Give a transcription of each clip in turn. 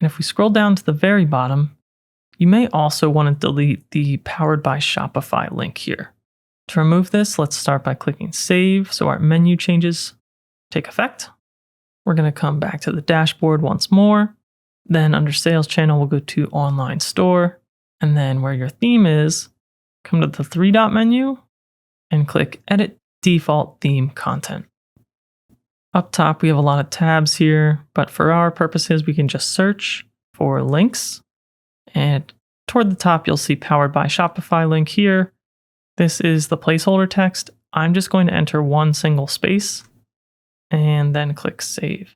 And if we scroll down to the very bottom, you may also want to delete the Powered by Shopify link here. To remove this, let's start by clicking Save so our menu changes take effect. We're going to come back to the dashboard once more. Then under Sales Channel, we'll go to Online Store. And then where your theme is, come to the three-dot menu and click Edit Default Theme Content. Up top, we have a lot of tabs here, but for our purposes, we can just search for links. And toward the top, you'll see Powered by Shopify link here. This is the placeholder text. I'm just going to enter one single space and then click Save.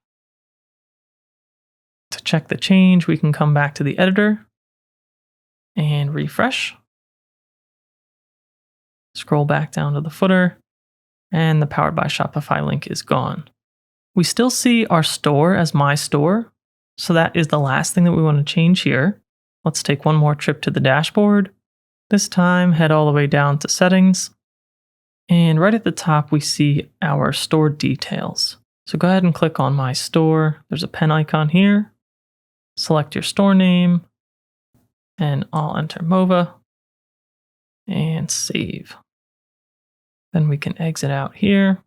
To check the change, we can come back to the editor and refresh. Scroll back down to the footer, and the Powered by Shopify link is gone. We still see our store as My Store, so that is the last thing that we want to change here. Let's take one more trip to the dashboard. This time, head all the way down to Settings, and right at the top, we see our store details. So go ahead and click on My Store. There's a pen icon here. Select your store name, and I'll enter MOVA, and save. Then we can exit out here.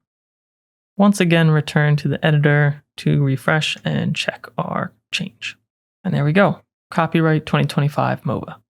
Once again, return to the editor to refresh and check our change. And there we go. Copyright 2025 MOVA.